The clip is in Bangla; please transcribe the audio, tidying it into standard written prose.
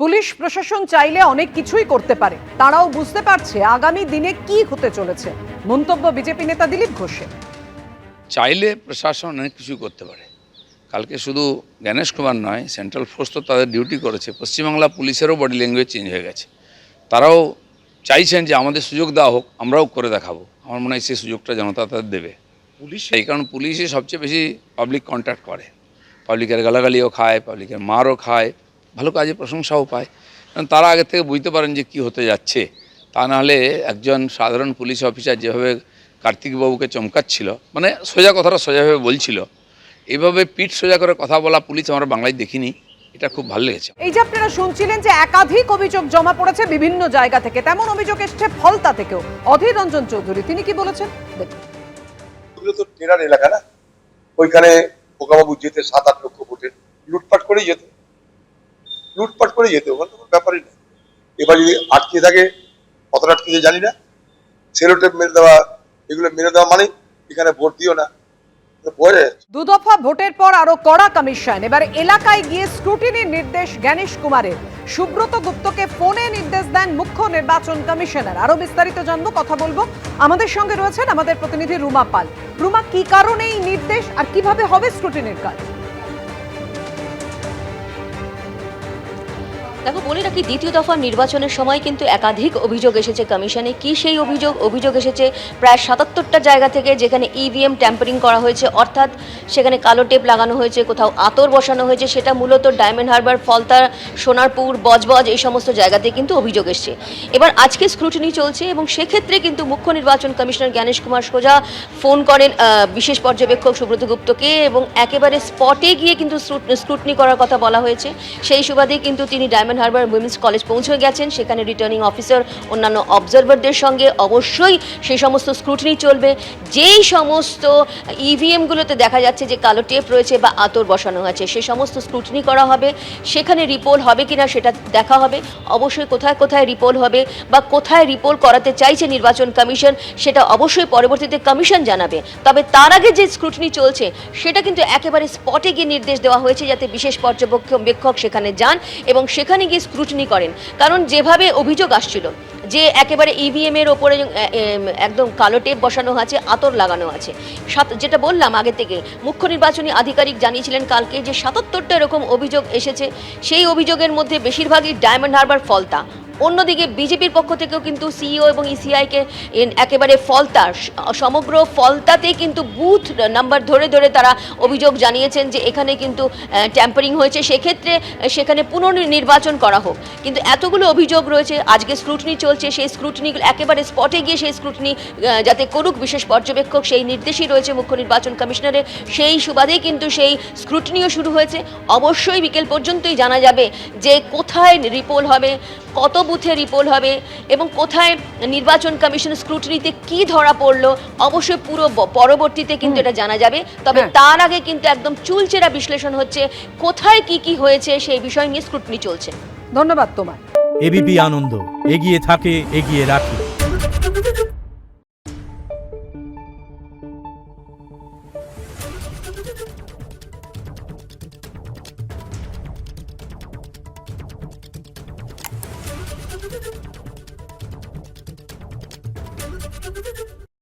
পুলিশ প্রশাসন চাইলে অনেক কিছুই করতে পারে, তারাও বুঝতে পারছে আগামী দিনে কি হতে চলেছে। মন্তব্য বিজেপি নেতা দিলীপ ঘোষের। চাইলে প্রশাসন অনেক কিছুই করতে পারে। কালকে শুধু জ্ঞানেশ কুমার নয়, সেন্ট্রাল ফোর্স তো তাদের ডিউটি করেছে। পশ্চিমবাংলা পুলিশেরও বডি ল্যাঙ্গুয়েজ চেঞ্জ হয়ে গেছে। তারাও চাইছেন যে আমাদের সুযোগ দেওয়া হোক, আমরাও করে দেখাবো। আমার মনে হয় সেই সুযোগটা জনতা তাদের দেবে। পুলিশ এই কারণ পুলিশই সবচেয়ে বেশি পাবলিক কন্ট্যাক্ট করে, পাবলিকের গালাগালিও খায়, পাবলিকের মারও খায়, ভালো কাজে প্রশংসাও পায়। কারণ তারা আগে থেকে বুঝতে পারেন যে কী হতে যাচ্ছে। তা নাহলে একজন সাধারণ পুলিশ অফিসার যেভাবে কার্তিকবাবুকে চমকাচ্ছিল, মানে সোজা কথাটা সোজাভাবে বলছিল, এইভাবে পিঠ সোজা করে কথা বলা পুলিশ আমরা বাংলায় দেখিনি। এটা খুব ভালো লেগেছে। এই যে আপনারা শুনছিলেন যে একাধিক অভিযোগ জমা পড়েছে বিভিন্ন জায়গা থেকে, তেমন অভিযোগ এসছে ফলতা থেকেও। অধীর রঞ্জন চৌধুরী তিনি কি বলেছেন দেখুন। ওগুলো তো টেরার এলাকা না, ওইখানে খোকাবাবু যেতে 7-8 লক্ষ ভোটে লুটপাট করেই যেত, ওখানে কোনো ব্যাপারই না। এবার যদি আটকে থাকে, কতটা আটকে জানি না, সেলোটেপ মেরে দেওয়া, এগুলো মেরে দেওয়া মানে এখানে ভোট দিও না। দুদফা ভোটের পর আরো কড়া কমিশন। এবার এলাকায় গিয়ে স্ক্রুটিনির নির্দেশ জ্ঞানেশ কুমারের। সুব্রত গুপ্তকে ফোনে নির্দেশ দেন মুখ্য নির্বাচন কমিশনার। আরো বিস্তারিত জানবো, কথা বলবো। আমাদের সঙ্গে রয়েছেন আমাদের প্রতিনিধি রুমা পাল। রুমা, কি কারণে এই নির্দেশ আর কিভাবে হবে স্ক্রুটিনির কাজ? দেখো, বলে রাখি, দ্বিতীয় দফার নির্বাচনের সময় কিন্তু একাধিক অভিযোগ এসেছে কমিশনে। কি সেই অভিযোগ এসেছে প্রায় ৭৭টা জায়গা থেকে, যেখানে ইভিএম ট্যাম্পারিং করা হয়েছে, অর্থাৎ সেখানে কালো টেপ লাগানো হয়েছে, কোথাও আতর বসানো হয়েছে। সেটা মূলত ডায়মন্ড হারবার, ফলতা, সোনারপুর, বজবজ এই সমস্ত জায়গাতে কিন্তু অভিযোগ এসছে। এবার আজকে স্ক্রুটিনি চলছে এবং সেক্ষেত্রে কিন্তু মুখ্য নির্বাচন কমিশনার জ্ঞানেশ কুমার সোজা ফোন করেন বিশেষ পর্যবেক্ষক সুব্রত গুপ্তকে এবং একেবারে স্পটে গিয়ে কিন্তু স্ক্রুটিনি করার কথা বলা হয়েছে। সেই সুবাদে কিন্তু তিনি ডায়মন্ড হারবার উইমেন্স কলেজ পৌঁছে গেছেন। সেখানে রিটার্নিং অফিসার, অন্যান্য অবজারভারদের সঙ্গে অবশ্যই সেই সমস্ত স্ক্রুটিনি চলবে। যেই সমস্ত ইভিএমগুলোতে দেখা যাচ্ছে যে কালো টেপ রয়েছে বা আতর বসানো আছে, সে সমস্ত স্ক্রুটিনি করা হবে। সেখানে রিপোল হবে কিনা সেটা দেখা হবে। অবশ্যই কোথায় কোথায় রিপোল হবে বা কোথায় রিপোল করাতে চাইছে নির্বাচন কমিশন, সেটা অবশ্যই পরবর্তীতে কমিশন জানাবে। তবে তার আগে যে স্ক্রুটিনি চলছে সেটা কিন্তু একেবারে স্পটে গিয়ে নির্দেশ দেওয়া হয়েছে যাতে বিশেষ পর্যবেক্ষক সেখানে যান এবং সেখানে গিয়ে স্ক্রুটিনি করেন। কারণ যেভাবে অভিযোগ আসছিল যে একেবারে ইভিএম এর ওপরে একদম কালো টেপ বসানো আছে, আতর লাগানো আছে, যেটা বললাম আগে থেকে, মুখ্য নির্বাচনী আধিকারিক জানিয়েছিলেন কালকে যে ৭৭টা এরকম অভিযোগ এসেছে। সেই অভিযোগের মধ্যে বেশিরভাগই ডায়মন্ড হারবার, ফলতা। অন্যদিকে বিজেপির পক্ষ থেকেও কিন্তু সিইও এবং ইসিআইকে একেবারে ফলতার সমগ্র ফলতাতে কিন্তু বুথ নাম্বার ধরে ধরে তারা অভিযোগ জানিয়েছেন যে এখানে কিন্তু ট্যাম্পারিং হয়েছে, সেক্ষেত্রে সেখানে পুনর্নির্বাচন করা হোক। কিন্তু এতগুলো অভিযোগ রয়েছে, আজকে স্ক্রুটিনি চলছে, সেই স্ক্রুটিনি একেবারে স্পটে গিয়ে সেই স্ক্রুটিনি যাতে করুক বিশেষ পর্যবেক্ষক, সেই নির্দেশই রয়েছে মুখ্য নির্বাচন কমিশনারের। সেই সুবাদেই কিন্তু সেই স্ক্রুটিনিও শুরু হয়েছে। অবশ্যই বিকেল পর্যন্তই জানা যাবে যে কোথায় রিপোল হবে, কত বুথে রিপোল হবে এবং কোথায় নির্বাচন কমিশন স্ক্রুটিনিতে কি ধরা পড়লো। অবশ্যই পুরো পরবর্তীতে কিন্তু এটা জানা যাবে। তবে তার আগে কিন্তু একদম চুলচেরা বিশ্লেষণ হচ্ছে কোথায় কি কি হয়েছে সেই বিষয় নিয়ে স্ক্রুটিনি চলছে। ধন্যবাদ তোমায়। এবিপি আনন্দ, এগিয়ে থাকে, এগিয়ে রাখে। Thank you.